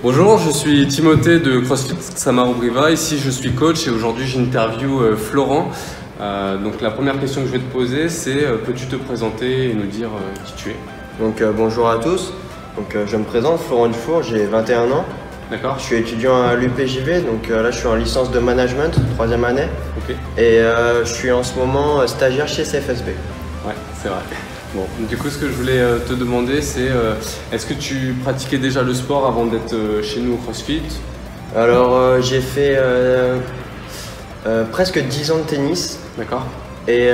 Bonjour, je suis Timothée de CrossFit Samaroubriva. Ici, je suis coach et aujourd'hui, j'interview Florent. Donc, la première question que je vais te poser, c'est peux-tu te présenter et nous dire qui tu es? Donc bonjour à tous, je me présente, Florent Dufour, j'ai 21 ans. D'accord. Je suis étudiant à l'UPJV, donc là je suis en licence de management, 3e année. Ok. Et je suis en ce moment stagiaire chez CFSB. Ouais, c'est vrai. Bon, du coup, ce que je voulais te demander, c'est est-ce que tu pratiquais déjà le sport avant d'être chez nous au CrossFit? Alors j'ai fait presque 10 ans de tennis. D'accord. Et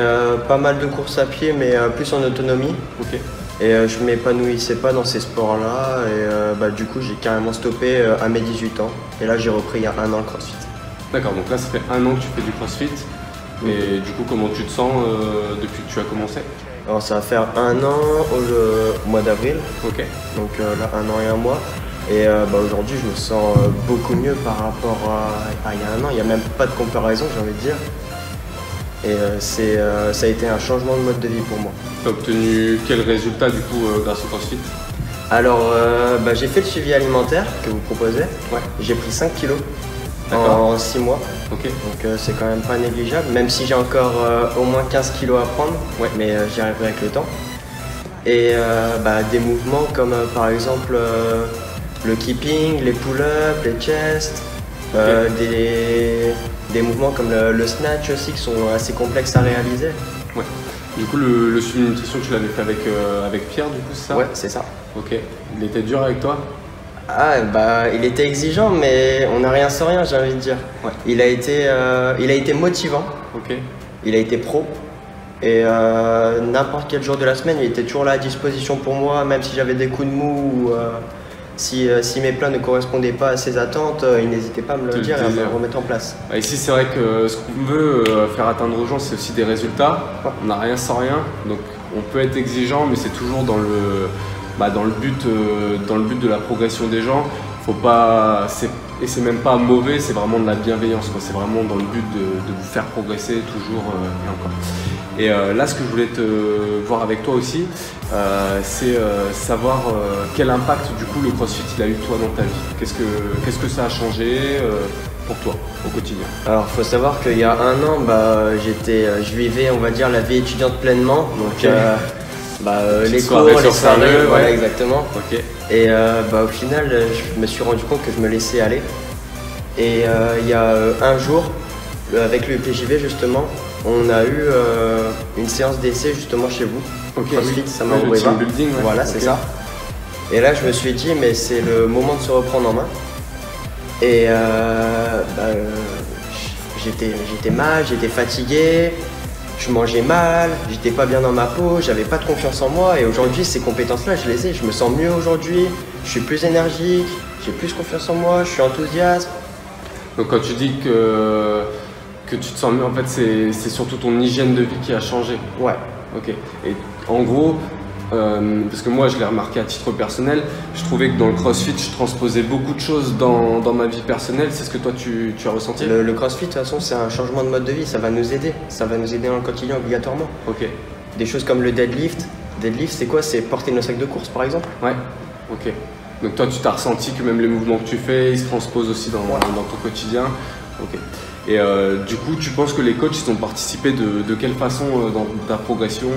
pas mal de courses à pied, mais plus en autonomie. Ok. Et je m'épanouissais pas dans ces sports-là. Et du coup, j'ai carrément stoppé à mes 18 ans. Et là, j'ai repris il y a 1 an le CrossFit. D'accord, donc là, ça fait 1 an que tu fais du CrossFit. Et du coup, comment tu te sens depuis que tu as commencé? Alors, ça va faire 1 an au mois d'avril. Ok. Donc là, 1 an et 1 mois. Et aujourd'hui, je me sens beaucoup mieux par rapport à il y a 1 an. Il n'y a même pas de comparaison, j'ai envie de dire. Et ça a été un changement de mode de vie pour moi. Tu as obtenu quel résultat du coup grâce au CrossFit? Alors, j'ai fait le suivi alimentaire que vous proposez. Ouais. J'ai pris 5 kilos en 6 mois. Ok. Donc c'est quand même pas négligeable, même si j'ai encore au moins 15 kilos à prendre. Ouais. Mais j'y arriverai avec le temps. Et des mouvements comme par exemple le keeping, les pull-ups, les chests, des mouvements comme le snatch aussi qui sont assez complexes à réaliser. Ouais. Du coup, le suivi de nutrition, tu l'avais fait avec Pierre, du coup, c'est ça? Ouais, c'est ça. Ok. Il était dur avec toi? Il était exigeant, mais on n'a rien sans rien, j'ai envie de dire. Ouais. Il a été motivant. Ok. Il a été pro. Et n'importe quel jour de la semaine, il était toujours là à disposition pour moi, même si j'avais des coups de mou ou si mes plans ne correspondaient pas à ses attentes, il n'hésitait pas à me le dire et à me le remettre en place. Ici, c'est vrai que ce qu'on veut faire atteindre aux gens, c'est aussi des résultats. On n'a rien sans rien, donc on peut être exigeant, mais c'est toujours dans le but de la progression des gens. Faut pas, et c'est même pas mauvais, c'est vraiment de la bienveillance, quoi. C'est vraiment dans le but de vous faire progresser toujours et encore. Et là, ce que je voulais te voir avec toi aussi, c'est savoir quel impact du coup le CrossFit il a eu toi dans ta vie. Qu'est-ce que ça a changé pour toi au quotidien? Alors, faut savoir qu'il y a 1 an, je vivais, on va dire, la vie étudiante pleinement. Donc, les cours, les soirées, voilà, exactement. Ok. Et au final, je me suis rendu compte que je me laissais aller. Et il y a un jour, avec le PJV justement, on a eu une séance d'essai justement chez vous. Ok. CrossFit, Oui. Samaroubriva. Le team building, ouais. Voilà, c'est ça. Et là, je me suis dit, mais c'est le moment de se reprendre en main. Et j'étais mal, j'étais fatigué, je mangeais mal, j'étais pas bien dans ma peau, j'avais pas de confiance en moi. Et aujourd'hui, ces compétences-là, je les ai. Je me sens mieux aujourd'hui, je suis plus énergique, j'ai plus confiance en moi, je suis enthousiaste. Donc quand tu dis que tu te sens mieux, en fait, c'est surtout ton hygiène de vie qui a changé. Ouais. Ok. Et en gros, parce que moi je l'ai remarqué à titre personnel, je trouvais que dans le CrossFit je transposais beaucoup de choses dans ma vie personnelle. C'est ce que toi tu as ressenti? Le CrossFit de toute façon c'est un changement de mode de vie, ça va nous aider. Ça va nous aider dans le quotidien obligatoirement. Ok. Des choses comme le deadlift. Deadlift c'est quoi? C'est porter nos sacs de course par exemple. Ouais. Ok. Donc toi tu t'as ressenti que même les mouvements que tu fais ils se transposent aussi dans ton quotidien. Ok. Et du coup, tu penses que les coachs ils ont participé de quelle façon dans ta progression?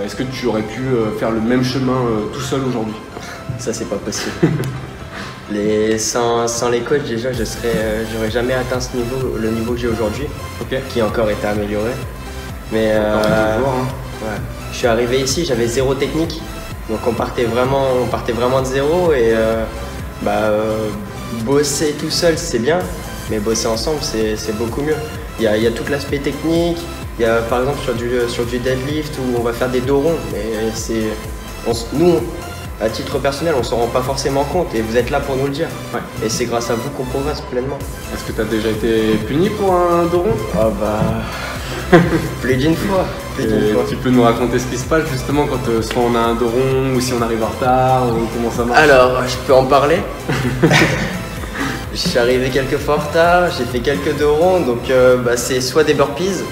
Est-ce que tu aurais pu faire le même chemin tout seul aujourd'hui? Ça, c'est pas possible. Sans les coachs, déjà, j'aurais jamais atteint le niveau que j'ai aujourd'hui, qui a encore été amélioré. Mais ouais. Je suis arrivé ici, j'avais 0 technique, donc on partait vraiment de zéro et bosser tout seul, c'est bien. Mais bosser ensemble, c'est beaucoup mieux. Il y a tout l'aspect technique. Il y a par exemple sur du deadlift où on va faire des dos ronds. Mais nous, à titre personnel, on ne s'en rend pas forcément compte. Et vous êtes là pour nous le dire. Ouais. Et c'est grâce à vous qu'on progresse pleinement. Est-ce que tu as déjà été puni pour un dos rond? Plus d'une fois. Tu peux nous raconter ce qui se passe justement quand soit on a un dos rond ou si on arrive en retard ou comment ça marche? Alors, je peux en parler. Je suis arrivé quelques fois en retard, j'ai fait quelques dos ronds, donc c'est soit des burpees,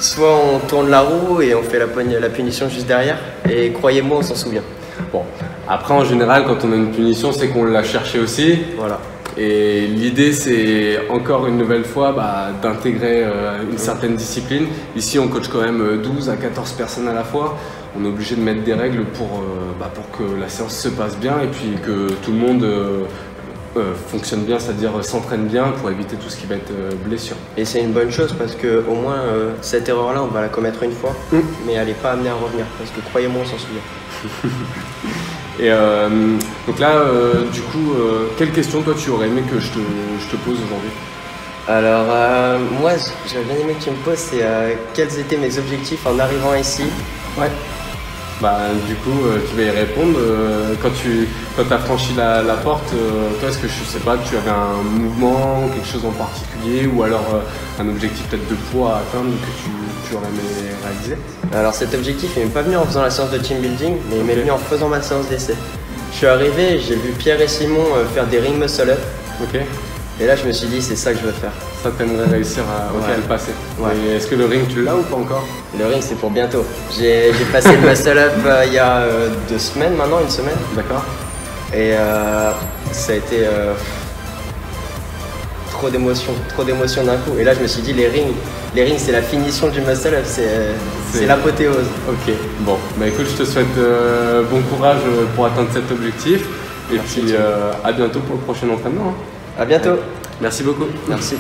soit on tourne la roue et on fait la punition juste derrière. Et croyez-moi, on s'en souvient. Bon, Après, en général, quand on a une punition, c'est qu'on l'a cherché aussi. Voilà. Et l'idée, c'est encore une nouvelle fois d'intégrer une certaine discipline. Ici, on coach quand même 12 à 14 personnes à la fois. On est obligé de mettre des règles pour que la séance se passe bien et puis que tout le monde fonctionne bien, c'est-à-dire s'entraîne bien pour éviter tout ce qui va être blessure. Et c'est une bonne chose parce que au moins cette erreur-là, on va la commettre une fois, mais elle n'est pas amenée à revenir parce que croyez-moi, on s'en souvient. Et donc là, du coup, quelle question toi tu aurais aimé que je te pose aujourd'hui? Alors moi, j'aurais bien aimé que tu me poses, c'est quels étaient mes objectifs en arrivant ici. Ouais. Du coup, tu vas y répondre. Quand tu as franchi la porte, toi, est-ce que je sais pas, tu avais un mouvement, quelque chose en particulier, ou alors un objectif peut-être de poids à atteindre que tu aurais aimé réaliser? Alors cet objectif, il m'est pas venu en faisant la séance de team building, mais il m'est venu en faisant ma séance d'essai. Je suis arrivé, j'ai vu Pierre et Simon faire des ring muscle up. Ok. Et là, je me suis dit, c'est ça que je veux faire. Ça, t'aimerais réussir à le passer. Ouais. Et est-ce que le ring, tu l'as ou pas encore? Le ring, c'est pour bientôt. J'ai passé le muscle up il y a 2 semaines maintenant, une semaine. D'accord. Et ça a été trop d'émotions d'un coup. Et là, je me suis dit, les rings, c'est la finition du muscle up, c'est l'apothéose. Ok, bon, écoute, je te souhaite bon courage pour atteindre cet objectif. Et Merci, puis à bientôt pour le prochain entraînement. À bientôt. Merci beaucoup. Merci.